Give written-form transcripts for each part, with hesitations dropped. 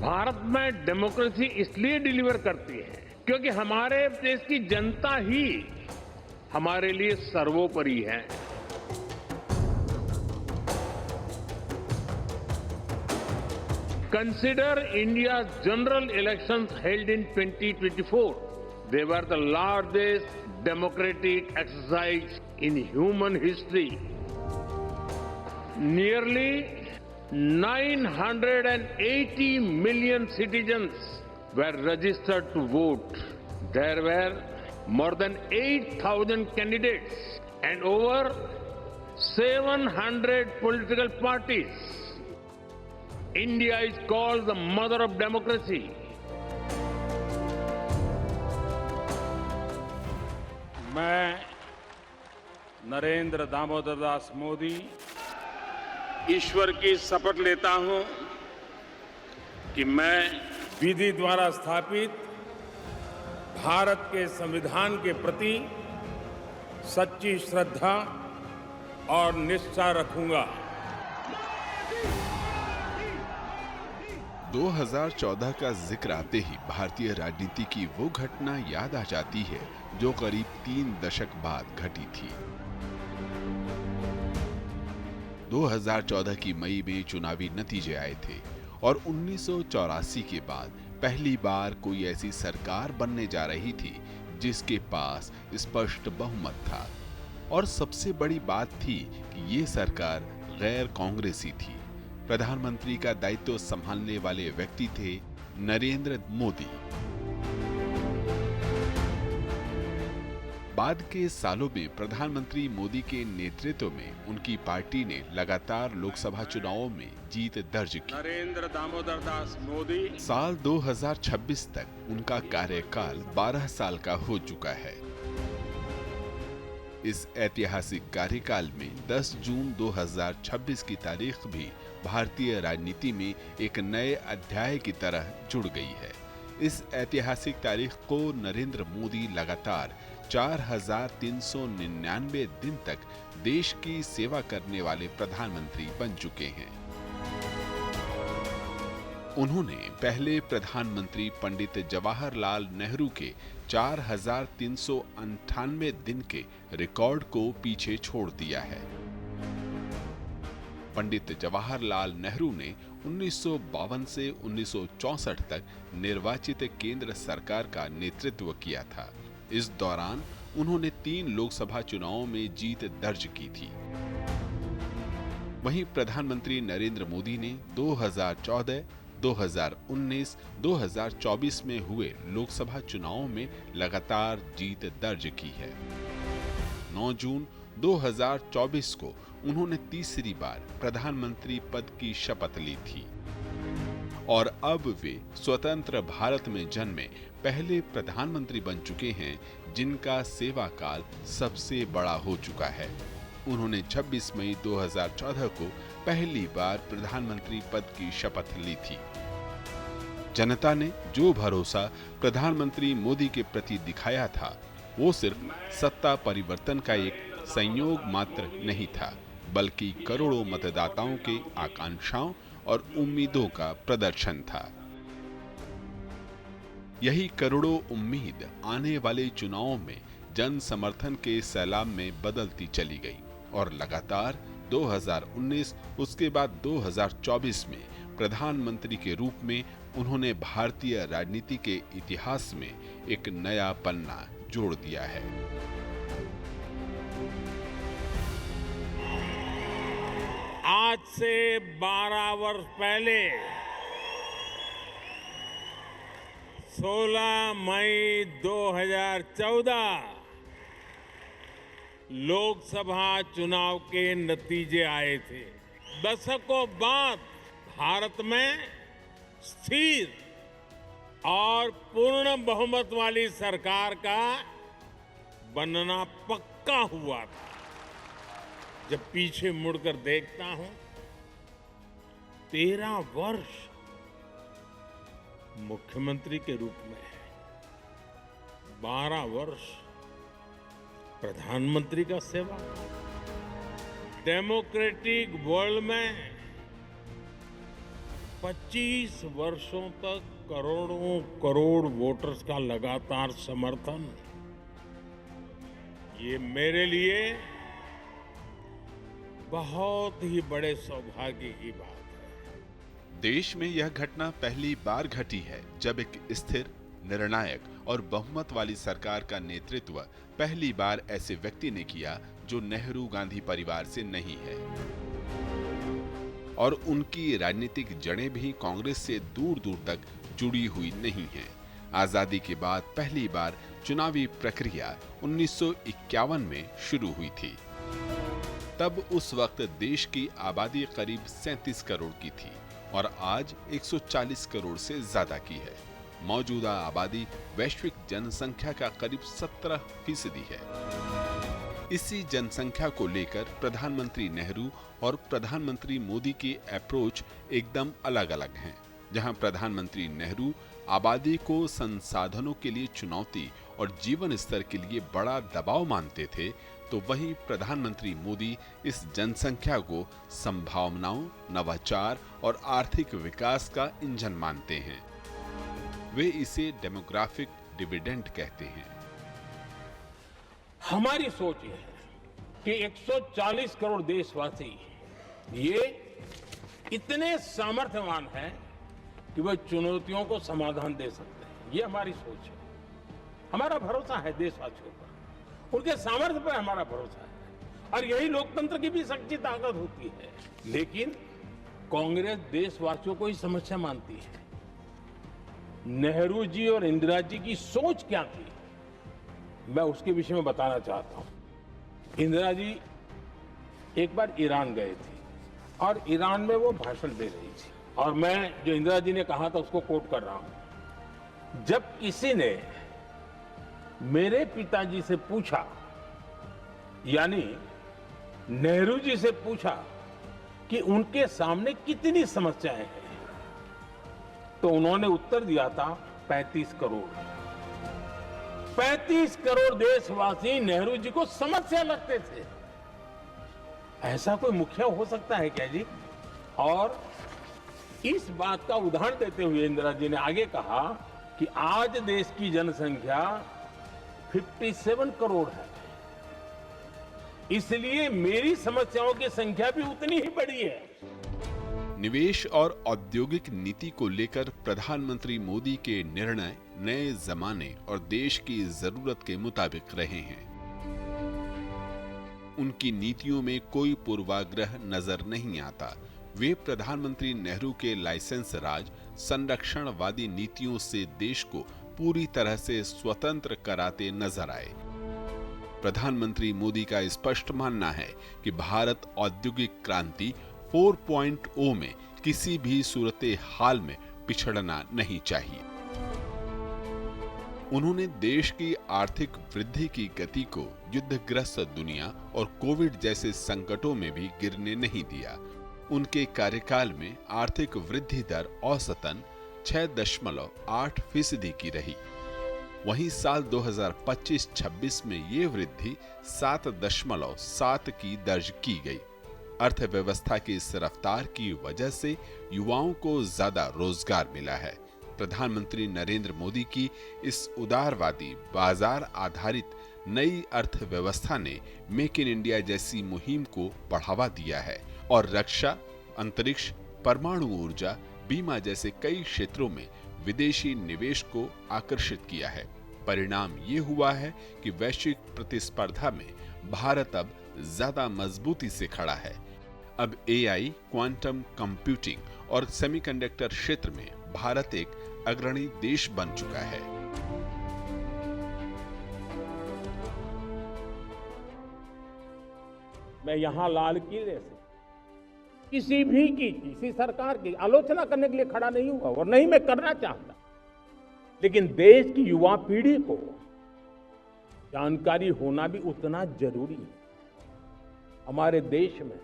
भारत में डेमोक्रेसी इसलिए डिलीवर करती है क्योंकि हमारे देश की जनता ही हमारे लिए सर्वोपरि है। Consider India's general elections held in 2024. They were the largest democratic exercise in human history. Nearly 980 million citizens were registered to vote. There were more than 8,000 candidates and over 700 political parties. India is called the mother of democracy. मैं नरेंद्र दामोदर दास मोदी ईश्वर की शपथ लेता हूं कि मैं विधि द्वारा स्थापित भारत के संविधान के प्रति सच्ची श्रद्धा और निष्ठा रखूंगा। 2014 का जिक्र आते ही भारतीय राजनीति की वो घटना याद आ जाती है जो करीब 3 दशक बाद घटी थी। 2014 की मई में चुनावी नतीजे आए थे और 1984 के बाद पहली बार कोई ऐसी सरकार बनने जा रही थी जिसके पास स्पष्ट बहुमत था और सबसे बड़ी बात थी कि ये सरकार गैर कांग्रेसी थी। प्रधानमंत्री का दायित्व संभालने वाले व्यक्ति थे नरेंद्र मोदी। बाद के सालों में प्रधानमंत्री मोदी के नेतृत्व में उनकी पार्टी ने लगातार लोकसभा चुनावों में जीत दर्ज की। नरेंद्र दामोदर दास मोदी साल 2026 तक उनका कार्यकाल 12 साल का हो चुका है। इस ऐतिहासिक कार्यकाल में 10 जून 2026 की तारीख भी भारतीय राजनीति में एक नए अध्याय की तरह जुड़ गई है। इस ऐतिहासिक तारीख को नरेंद्र मोदी लगातार 4,399 दिन तक देश की सेवा करने वाले प्रधानमंत्री बन चुके हैं। उन्होंने पहले प्रधानमंत्री पंडित जवाहरलाल नेहरू के 4,398 दिन के रिकॉर्ड को पीछे छोड़ दिया है। पंडित जवाहरलाल नेहरू ने 1952 से 1964 तक निर्वाचित केंद्र सरकार का नेतृत्व किया था। इस दौरान उन्होंने 3 लोकसभा चुनावों में जीत दर्ज की थी। वहीं प्रधानमंत्री नरेंद्र मोदी ने 2014, 2019, 2024 में हुए लोकसभा चुनावों में लगातार जीत दर्ज की है। 9 जून 2024 को उन्होंने तीसरी बार प्रधानमंत्री पद की शपथ ली थी और अब वे स्वतंत्र भारत में जन्मे पहले प्रधानमंत्री बन चुके हैं जिनका सेवा काल सबसे बड़ा हो चुका है। उन्होंने 26 मई 2014 को पहली बार प्रधानमंत्री पद की शपथ ली थी। जनता ने जो भरोसा प्रधानमंत्री मोदी के प्रति दिखाया था वो सिर्फ सत्ता परिवर्तन का एक संयोग मात्र नहीं था, बल्कि करोड़ों मतदाताओं के आकांक्षाओं और उम्मीदों का प्रदर्शन था। यही करोड़ों उम्मीद आने वाले चुनावों में जन समर्थन के सैलाब में बदलती चली गई और लगातार 2019 उसके बाद 2024 में प्रधानमंत्री के रूप में उन्होंने भारतीय राजनीति के इतिहास में एक नया पन्ना जोड़ दिया है। आज से 12 वर्ष पहले 16 मई 2014 लोकसभा चुनाव के नतीजे आए थे। दशकों बाद भारत में स्थिर और पूर्ण बहुमत वाली सरकार का बनना पक्का हुआ था। जब पीछे मुड़कर देखता हूं, 13 वर्ष मुख्यमंत्री के रूप में है, 12 वर्ष प्रधानमंत्री का सेवा। डेमोक्रेटिक वर्ल्ड में 25 वर्षों तक करोड़ों करोड़ वोटर्स का लगातार समर्थन, ये मेरे लिए बहुत ही बड़े सौभाग्य की बात है। देश में यह घटना पहली बार घटी है जब एक स्थिर, निर्णायक और बहुमत वाली सरकार का नेतृत्व पहली बार ऐसे व्यक्ति ने किया जो नेहरू गांधी परिवार से नहीं है और उनकी राजनीतिक जड़ें भी कांग्रेस से दूर दूर तक जुड़ी हुई नहीं हैं। आजादी के बाद पहली बार चुनावी प्रक्रिया 1951 में शुरू हुई थी। तब उस वक्त देश की आबादी करीब 37 करोड़ की थी और आज 140 करोड़ से ज्यादा की है। मौजूदा आबादी वैश्विक जनसंख्या का करीब 17% है। इसी जनसंख्या को लेकर प्रधानमंत्री नेहरू और प्रधानमंत्री मोदी की अप्रोच एकदम अलग अलग हैं। जहां प्रधानमंत्री नेहरू आबादी को संसाधनों के लिए चुनौती और जीवन स्तर के लिए बड़ा दबाव मानते थे, तो वहीं प्रधानमंत्री मोदी इस जनसंख्या को संभावनाओं, नवाचार और आर्थिक विकास का इंजन मानते हैं। वे इसे डेमोग्राफिक डिविडेंड कहते हैं। हमारी सोच ये है कि 140 करोड़ देशवासी ये इतने सामर्थ्यवान हैं कि वे चुनौतियों को समाधान दे सकते हैं। ये हमारी सोच है। हमारा भरोसा है देशवासियों पर, उनके सामर्थ्य पर हमारा भरोसा है और यही लोकतंत्र की भी सच्ची ताकत होती है। लेकिन कांग्रेस देशवासियों को ही समस्या मानती है। नेहरू जी और इंदिरा जी की सोच क्या थी, मैं उसके विषय में बताना चाहता हूं। इंदिरा जी एक बार ईरान गए थे और ईरान में वो भाषण दे रही थी और मैं जो इंदिरा जी ने कहा था उसको कोट कर रहा हूं। जब किसी ने मेरे पिताजी से पूछा, यानी नेहरू जी से पूछा कि उनके सामने कितनी समस्याएं हैं, तो उन्होंने उत्तर दिया था 35 करोड़। 35 करोड़ देशवासी नेहरू जी को समस्या लगते थे। ऐसा कोई मुखिया हो सकता है क्या जी? और इस बात का उदाहरण देते हुए इंदिरा जी ने आगे कहा कि आज देश की जनसंख्या 57 करोड़ है, इसलिए मेरी समस्याओं की संख्या भी उतनी ही बड़ी है। निवेश और औद्योगिक नीति को लेकर प्रधानमंत्री मोदी के निर्णय नए जमाने और देश की जरूरत के मुताबिक रहे हैं। उनकी नीतियों में कोई पूर्वाग्रह नजर नहीं आता। वे प्रधानमंत्री नेहरू के लाइसेंस राज, संरक्षणवादी नीतियों से देश को पूरी तरह से स्वतंत्र कराते नजर आए। प्रधानमंत्री मोदी का स्पष्ट मानना है कि भारत औद्योगिक क्रांति 4.0 में किसी भी सूरते हाल में पिछड़ना नहीं चाहिए। उन्होंने देश की आर्थिक वृद्धि की गति को युद्धग्रस्त दुनिया और कोविड जैसे संकटों में भी गिरने नहीं दिया। उनके कार्यकाल में आर्थिक वृद्धि दर औसतन 6.8% की रही। वहीं साल 2025-26 में ये वृद्धि 7.7 की दर्ज की गई। अर्थव्यवस्था की इस रफ्तार की वजह से युवाओं को ज्यादा रोजगार मिला है। प्रधानमंत्री नरेंद्र मोदी की इस उदारवादी, बाजार आधारित नई अर्थव्यवस्था ने मेक इन इंडिया जैसी मुहिम को बढ़ावा दिया है और रक्षा, अंतरिक्ष, परमाणु ऊर्जा, बीमा जैसे कई क्षेत्रों में विदेशी निवेश को आकर्षित किया है। परिणाम ये हुआ है कि वैश्विक प्रतिस्पर्धा में भारत अब ज्यादा मजबूती से खड़ा है। अब एआई, क्वांटम कंप्यूटिंग और सेमीकंडक्टर क्षेत्र में भारत एक अग्रणी देश बन चुका है। मैं यहां लाल किले से किसी सरकार की आलोचना करने के लिए खड़ा नहीं हुआ और नहीं मैं करना चाहता, लेकिन देश की युवा पीढ़ी को जानकारी होना भी उतना जरूरी है। हमारे देश में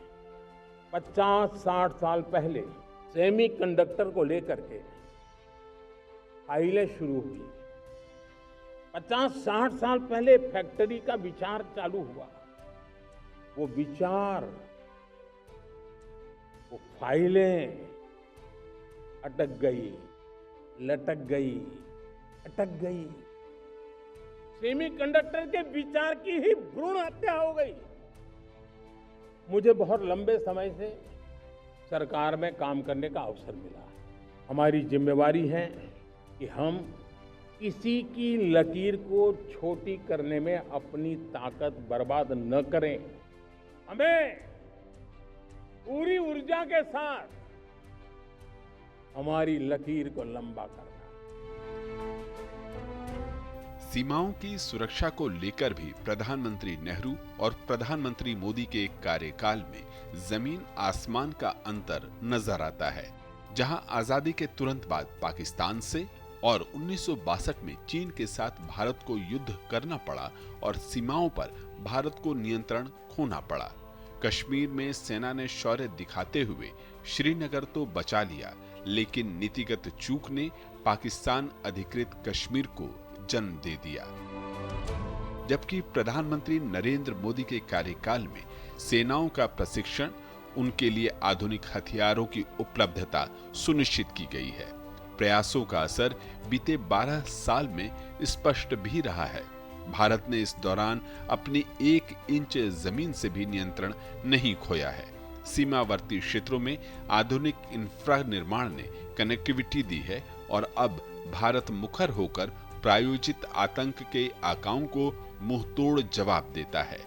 50-60 साल पहले सेमीकंडक्टर को लेकर के फाइलें शुरू हुई। 50-60 साल पहले फैक्ट्री का विचार चालू हुआ। वो विचार, वो फाइलें अटक गई, लटक गई, अटक गई। सेमीकंडक्टर के विचार की ही भ्रूण हत्या हो गई। मुझे बहुत लंबे समय से सरकार में काम करने का अवसर मिला। हमारी जिम्मेवारी है कि हम किसी की लकीर को छोटी करने में अपनी ताकत बर्बाद न करें। हमें पूरी ऊर्जा के साथ हमारी लकीर को लंबा करना। सीमाओं की सुरक्षा को लेकर भी प्रधानमंत्री नेहरू और प्रधानमंत्री मोदी के कार्यकाल में जमीन आसमान का अंतर नजर आता है। जहां आजादी के तुरंत बाद पाकिस्तान से और 1962 में चीन के साथ भारत को युद्ध करना पड़ा और सीमाओं पर भारत को नियंत्रण खोना पड़ा। कश्मीर में सेना ने शौर्य दिखाते हुए श्रीनगर तो बचा लिया, लेकिन नीतिगत चूक ने पाकिस्तान अधिकृत कश्मीर को जन्म दे दिया। जबकि प्रधानमंत्री नरेंद्र मोदी के कार्यकाल में सेनाओं का प्रशिक्षण, उनके लिए आधुनिक हथियारों की उपलब्धता सुनिश्चित की गई है। प्रयासों का असर बीते 12 साल में स्पष्ट भी रहा है। भारत ने इस दौरान अपनी 1 इंच जमीन से भी नियंत्रण नहीं खोया है। सीमावर्ती क्षेत्रों में आधुनिक इंफ्रा निर्माण ने कनेक्टिविटी दी है और अब भारत मुखर होकर प्रायोजित आतंक के आकाओं को मुंहतोड़ जवाब देता है।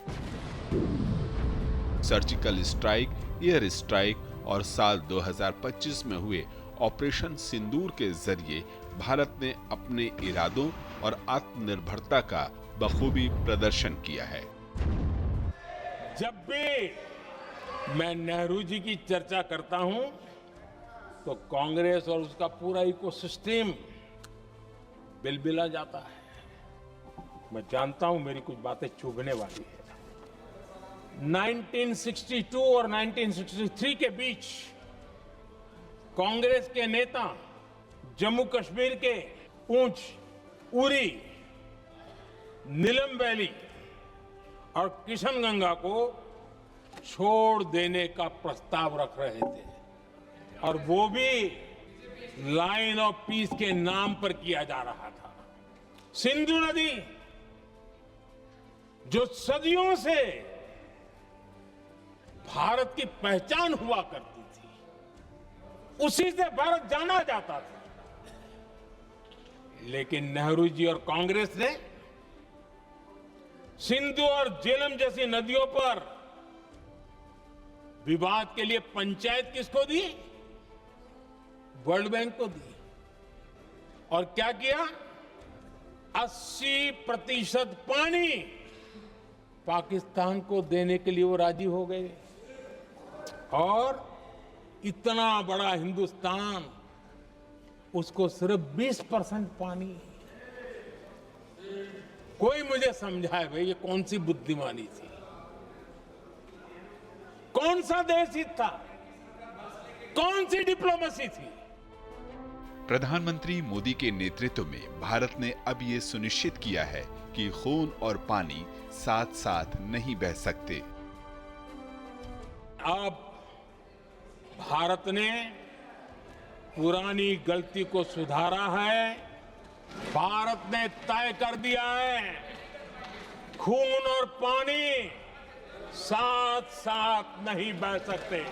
सर्जिकल स्ट्राइक, एयर स्ट्राइक और साल 2025 में हुए ऑपरेशन सिंदूर के जरिए भारत ने अपने इरादों और आत्मनिर्भरता का बखूबी प्रदर्शन किया है। जब भी मैं नेहरू जी की चर्चा करता हूं तो कांग्रेस और उसका पूरा इकोसिस्टम बिलबिला जाता है। मैं जानता हूं मेरी कुछ बातें चुभने वाली है। 1962 और 1963 के बीच कांग्रेस के नेता जम्मू कश्मीर के पूंछ, उरी, नीलम वैली और किशनगंगा को छोड़ देने का प्रस्ताव रख रहे थे, और वो भी लाइन ऑफ पीस के नाम पर किया जा रहा था। सिंधु नदी जो सदियों से भारत की पहचान हुआ करती थी, उसी से भारत जाना जाता था। लेकिन नेहरू जी और कांग्रेस ने सिंधु और झेलम जैसी नदियों पर विवाद के लिए पंचायत किसको दी? वर्ल्ड बैंक को दी। और क्या किया? 80% पानी पाकिस्तान को देने के लिए वो राजी हो गए। और इतना बड़ा हिंदुस्तान, उसको सिर्फ 20% पानी। कोई मुझे समझाए भाई, ये कौन सी बुद्धिमानी थी? कौन सा देश हित था? कौन सी डिप्लोमेसी थी? प्रधानमंत्री मोदी के नेतृत्व में भारत ने अब ये सुनिश्चित किया है कि खून और पानी साथ साथ नहीं बह सकते। अब भारत ने पुरानी गलती को सुधारा है। भारत ने तय कर दिया है, खून और पानी साथ साथ नहीं बह सकते।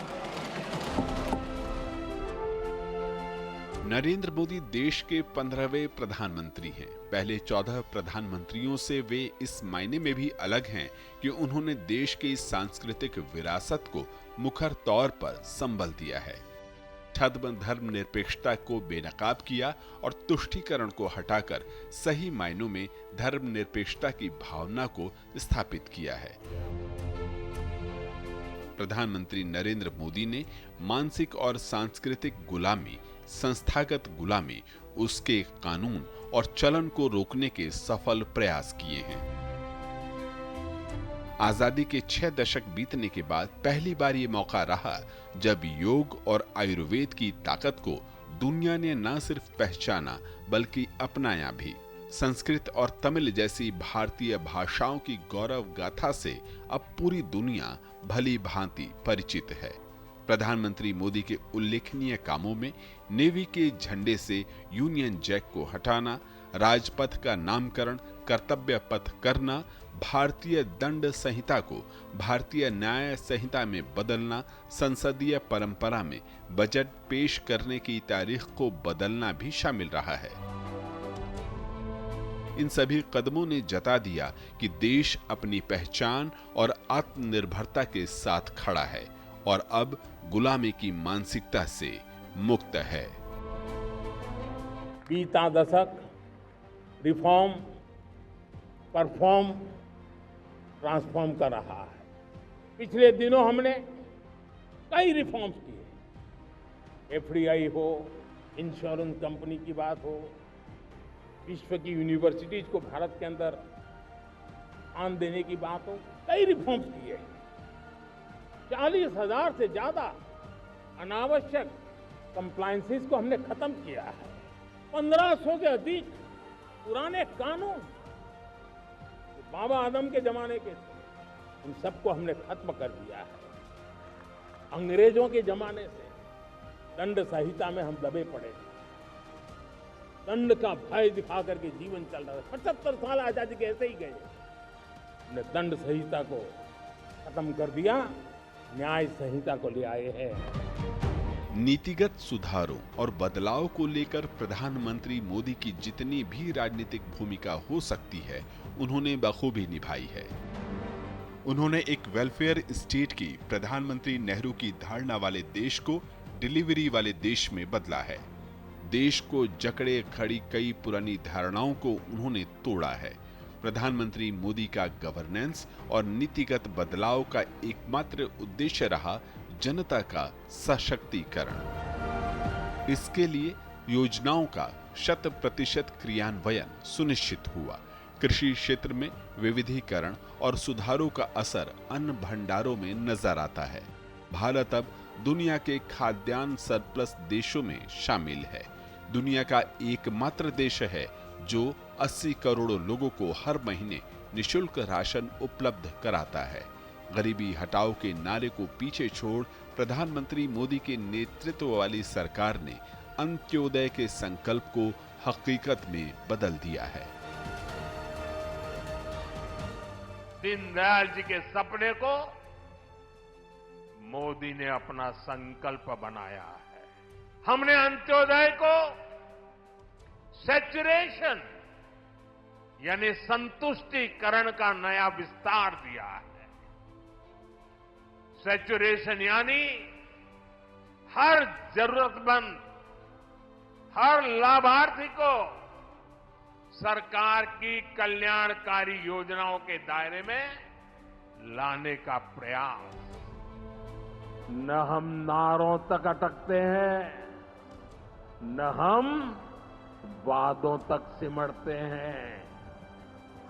नरेंद्र मोदी देश के 15वें प्रधानमंत्री हैं। पहले 14 प्रधानमंत्रियों से वे इस मायने में भी अलग हैं कि उन्होंने देश की सांस्कृतिक विरासत को मुखर तौर पर संबल दिया है। धर्मनिरपेक्षता को बेनकाब किया और तुष्टीकरण को हटाकर सही मायनों में धर्मनिरपेक्षता की भावना को स्थापित किया है। प्रधानमंत्री नरेंद्र मोदी ने मानसिक और सांस्कृतिक गुलामी, संस्थागत गुलामी, उसके कानून और चलन को रोकने के सफल प्रयास किए हैं। आजादी के 6 दशक बीतने के बाद पहली बार ये मौका रहा जब योग और आयुर्वेद की ताकत को दुनिया ने न सिर्फ पहचाना बल्कि अपनाया भी। संस्कृत और तमिल जैसी भारतीय भाषाओं की गौरव गाथा से अब पूरी दुनिया भली भांति परिचित है। प्रधानमंत्री मोदी के उल्लेखनीय कामों में नेवी के झंडे से यूनियन जैक को हटाना, राजपथ का नामकरण कर्तव्य पथ करना, भारतीय दंड संहिता को भारतीय न्याय संहिता में बदलना, संसदीय परंपरा में बजट पेश करने की तारीख को बदलना भी शामिल रहा है। इन सभी कदमों ने जता दिया कि देश अपनी पहचान और आत्मनिर्भरता के साथ खड़ा है और अब गुलामी की मानसिकता से मुक्त है। बीता दशक रिफॉर्म, परफॉर्म, ट्रांसफॉर्म कर रहा है। पिछले दिनों हमने कई रिफॉर्म्स किए। एफडीआई हो, इंश्योरेंस कंपनी की बात हो, विश्व की यूनिवर्सिटीज को भारत के अंदर स्थान देने की बात हो, कई रिफॉर्म्स किए। 40,000 से ज्यादा अनावश्यक कंप्लायंसेस को हमने खत्म किया है। 1500 से अधिक पुराने कानून बाबा आदम के जमाने के थे, उन सबको हमने खत्म कर दिया है। अंग्रेजों के जमाने से दंड संहिता में हम दबे पड़े थे। दंड का भय दिखा करके जीवन चल रहा था। 75 साल आजादी के ऐसे ही गए। हमने दंड संहिता को खत्म कर दिया, न्याय संहिता को ले आए हैं। नीतिगत सुधारों और बदलाव को लेकर प्रधानमंत्री मोदी की जितनी भी राजनीतिक भूमिका हो सकती है, उन्होंने बखूबी निभाई है। उन्होंने एक वेलफेयर स्टेट की प्रधानमंत्री नेहरू की धारणा वाले देश को डिलीवरी वाले देश में बदला है। देश को जकड़े खड़ी कई पुरानी धारणाओं को उन्होंने तोड़ा है। प्रधानमंत्री मोदी का गवर्नेंस और नीतिगत बदलाव का एकमात्र उद्देश्य रहा जनता का सशक्तिकरण। इसके लिए योजनाओं का 100% क्रियान्वयन सुनिश्चित हुआ। कृषि क्षेत्र में विविधीकरण और सुधारों का असर अन्न भंडारों में नजर आता है। भारत अब दुनिया के खाद्यान्न सरप्लस देशों में शामिल है। दुनिया का एकमात्र देश है जो 80 करोड़ लोगों को हर महीने निशुल्क राशन उपलब्ध कराता है। गरीबी हटाओ के नारे को पीछे छोड़ प्रधानमंत्री मोदी के नेतृत्व वाली सरकार ने अंत्योदय के संकल्प को हकीकत में बदल दिया है। दीनदयाल जी के सपने को मोदी ने अपना संकल्प बनाया है। हमने अंत्योदय को सैचुरेशन यानी संतुष्टिकरण का नया विस्तार दिया है। सैचुरेशन यानी हर जरूरतमंद, हर लाभार्थी को सरकार की कल्याणकारी योजनाओं के दायरे में लाने का प्रयास। न हम नारों तक अटकते हैं, न हम वादों तक सिमटते हैं,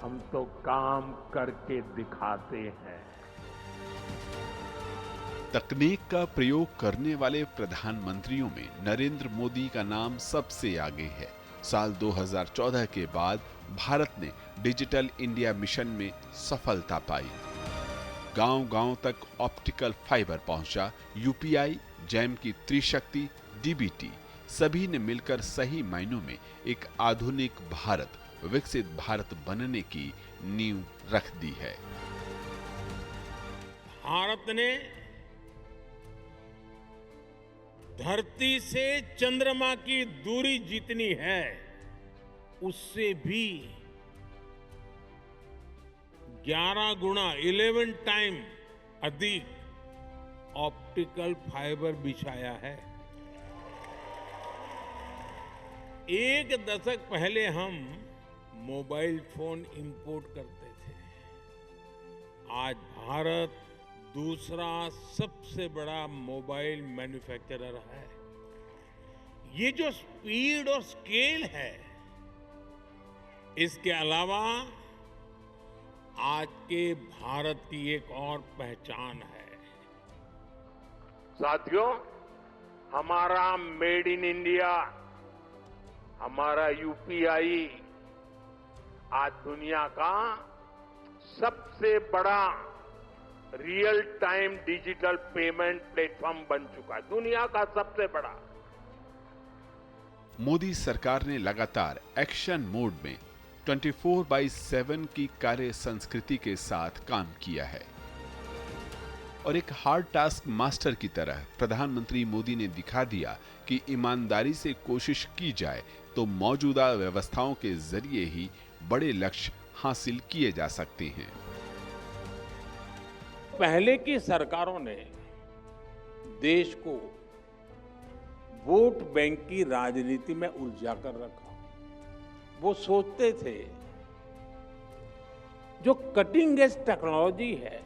हम तो काम करके दिखाते हैं। तकनीक का प्रयोग करने वाले प्रधानमंत्रियों में नरेंद्र मोदी का नाम सबसे आगे है। साल 2014 के बाद भारत ने डिजिटल इंडिया मिशन में सफलता पाई। गांव-गांव तक ऑप्टिकल फाइबर पहुंचा। यूपीआई, जैम की त्रिशक्ति, डीबीटी सभी ने मिलकर सही मायनों में एक आधुनिक भारत, विकसित भारत बनने की नींव रख दी है। भारत ने धरती से चंद्रमा की दूरी जितनी है, उससे भी 11 गुना 11 टाइम अधिक ऑप्टिकल फाइबर बिछाया है। एक दशक पहले हम मोबाइल फोन इंपोर्ट करते थे। आज भारत दूसरा सबसे बड़ा मोबाइल मैन्युफैक्चरर है। ये जो स्पीड और स्केल है, इसके अलावा आज के भारत की एक और पहचान है। साथियों, हमारा मेड इन इंडिया, हमारा यूपीआई आज दुनिया का सबसे बड़ा real time digital payment platform बन चुका है, दुनिया का सबसे बड़ा। मोदी सरकार ने लगातार एक्शन मोड में 24/7 की कार्य संस्कृति के साथ काम किया है और एक हार्ड टास्क मास्टर की तरह प्रधानमंत्री मोदी ने दिखा दिया कि ईमानदारी से कोशिश की जाए तो मौजूदा व्यवस्थाओं के जरिए ही बड़े लक्ष्य हासिल किए जा सकते हैं। पहले की सरकारों ने देश को वोट बैंक की राजनीति में उलझा कर रखा। वो सोचते थे जो कटिंग एज टेक्नोलॉजी है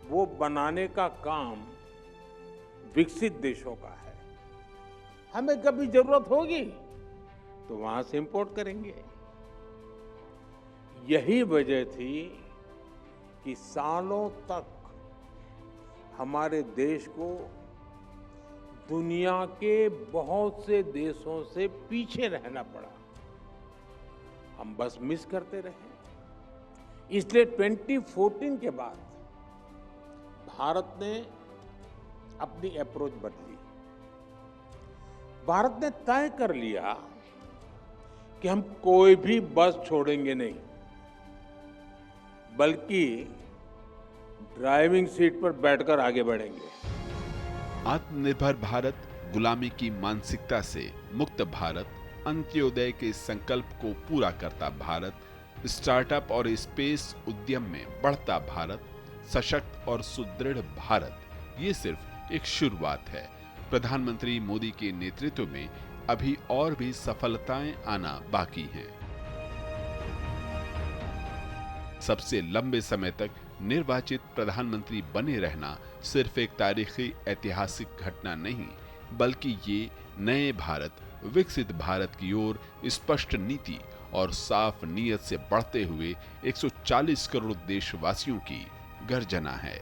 वो बनाने का काम विकसित देशों का है, हमें कभी जरूरत होगी तो वहां से इंपोर्ट करेंगे। यही वजह थी कि सालों तक हमारे देश को दुनिया के बहुत से देशों से पीछे रहना पड़ा। हम बस मिस करते रहे। इसलिए 2014 के बाद भारत ने अपनी अप्रोच बदली। भारत ने तय कर लिया कि हम कोई भी बस छोड़ेंगे नहीं, बल्कि ड्राइविंग सीट पर बैठकर आगे बढ़ेंगे। आत्मनिर्भर भारत, गुलामी की मानसिकता से मुक्त भारत, अंत्योदय के संकल्प को पूरा करता भारत, स्टार्टअप और स्पेस उद्यम में बढ़ता भारत, सशक्त और सुदृढ़ भारत, ये सिर्फ एक शुरुआत है। प्रधानमंत्री मोदी के नेतृत्व में अभी और भी सफलताएं आना बाकी हैं। सबसे लंबे समय तक निर्वाचित प्रधानमंत्री बने रहना सिर्फ एक तारीखी ऐतिहासिक घटना नहीं, बल्कि ये नए भारत, विकसित भारत की ओर स्पष्ट नीति और साफ नीयत से बढ़ते हुए 140 करोड़ देशवासियों की गर्जना है।